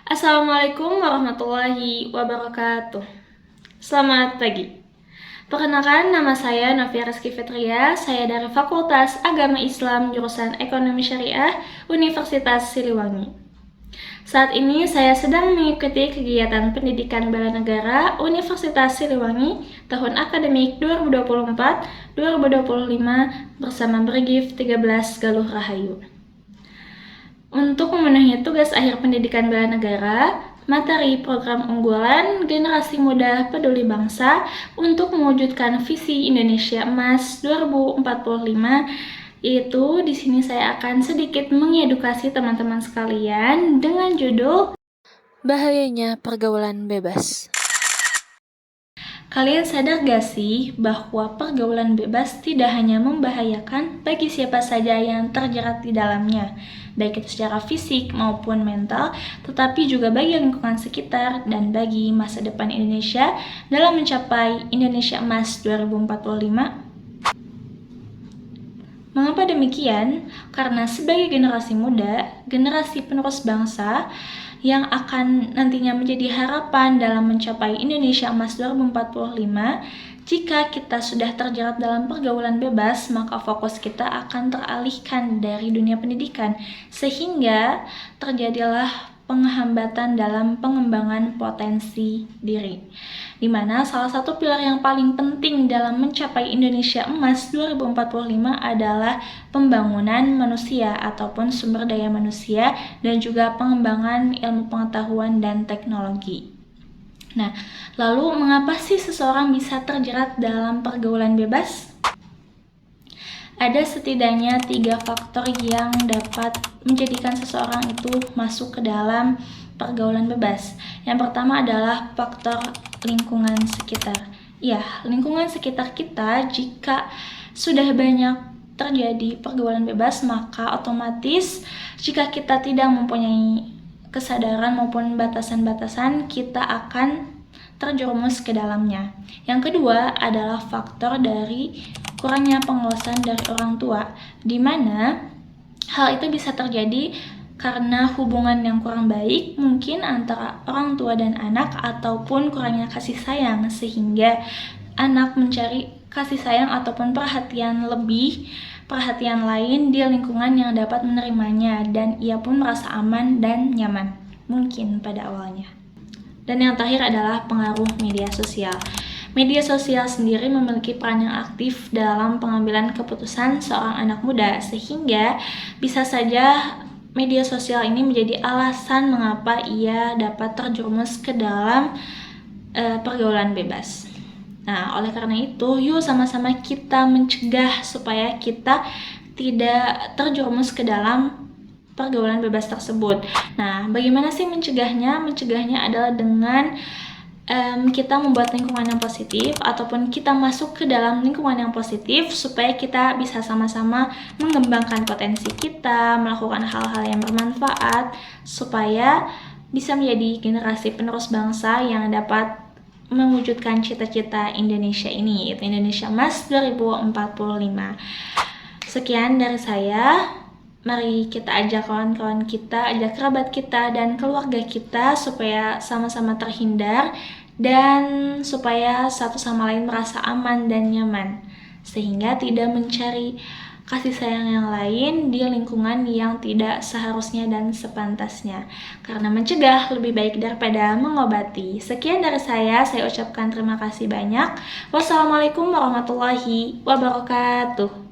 Assalamualaikum warahmatullahi wabarakatuh. Selamat pagi. Perkenalkan, nama saya Novia Rizky Fitria. Saya dari Fakultas Agama Islam jurusan Ekonomi Syariah Universitas Siliwangi. Saat ini saya sedang mengikuti kegiatan pendidikan bela negara Universitas Siliwangi tahun akademik 2024-2025 bersama Brigif 13 Galuh Rahayu. Untuk memenuhi tugas akhir pendidikan bela negara, materi program unggulan generasi muda peduli bangsa untuk mewujudkan visi Indonesia Emas 2045, yaitu di sini saya akan sedikit mengedukasi teman-teman sekalian dengan judul Bahayanya pergaulan bebas. Kalian sadar gak sih bahwa pergaulan bebas tidak hanya membahayakan bagi siapa saja yang terjerat di dalamnya, baik itu secara fisik maupun mental, tetapi juga bagi lingkungan sekitar dan bagi masa depan Indonesia dalam mencapai Indonesia Emas 2045? Mengapa demikian? Karena sebagai generasi muda, generasi penerus bangsa, yang akan nantinya menjadi harapan dalam mencapai Indonesia Emas 2045, jika kita sudah terjerat dalam pergaulan bebas, maka fokus kita akan teralihkan dari dunia pendidikan, sehingga terjadilah penghambatan dalam pengembangan potensi diri. Di mana salah satu pilar yang paling penting dalam mencapai Indonesia Emas 2045 adalah pembangunan manusia ataupun sumber daya manusia dan juga pengembangan ilmu pengetahuan dan teknologi. Nah, lalu mengapa sih seseorang bisa terjerat dalam pergaulan bebas? Ada setidaknya 3 faktor yang dapat menjadikan seseorang itu masuk ke dalam pergaulan bebas. Yang pertama adalah faktor lingkungan sekitar. Ya, lingkungan sekitar kita jika sudah banyak terjadi pergaulan bebas, maka otomatis jika kita tidak mempunyai kesadaran maupun batasan-batasan, kita akan terjerumus ke dalamnya. Yang kedua adalah faktor dari kurangnya pengawasan dari orang tua, di mana hal itu bisa terjadi karena hubungan yang kurang baik mungkin antara orang tua dan anak ataupun kurangnya kasih sayang, sehingga anak mencari kasih sayang ataupun perhatian lain di lingkungan yang dapat menerimanya, dan ia pun merasa aman dan nyaman mungkin pada awalnya. Dan yang terakhir adalah pengaruh media sosial. Media sosial sendiri memiliki peran yang aktif dalam pengambilan keputusan seorang anak muda, sehingga bisa saja media sosial ini menjadi alasan mengapa ia dapat terjerumus ke dalam pergaulan bebas. Nah, oleh karena itu, yuk sama-sama kita mencegah supaya kita tidak terjerumus ke dalam pergaulan bebas tersebut. Nah, bagaimana sih mencegahnya? Mencegahnya adalah dengan kita membuat lingkungan yang positif ataupun kita masuk ke dalam lingkungan yang positif supaya kita bisa sama-sama mengembangkan potensi kita, melakukan hal-hal yang bermanfaat supaya bisa menjadi generasi penerus bangsa yang dapat mewujudkan cita-cita Indonesia ini, yaitu Indonesia Emas 2045. Sekian dari saya. Mari kita ajak kawan-kawan kita, ajak kerabat kita dan keluarga kita supaya sama-sama terhindar dan supaya satu sama lain merasa aman dan nyaman, sehingga tidak mencari kasih sayang yang lain di lingkungan yang tidak seharusnya dan sepantasnya, karena mencegah lebih baik daripada mengobati. Sekian dari saya ucapkan terima kasih banyak. Wassalamualaikum warahmatullahi wabarakatuh.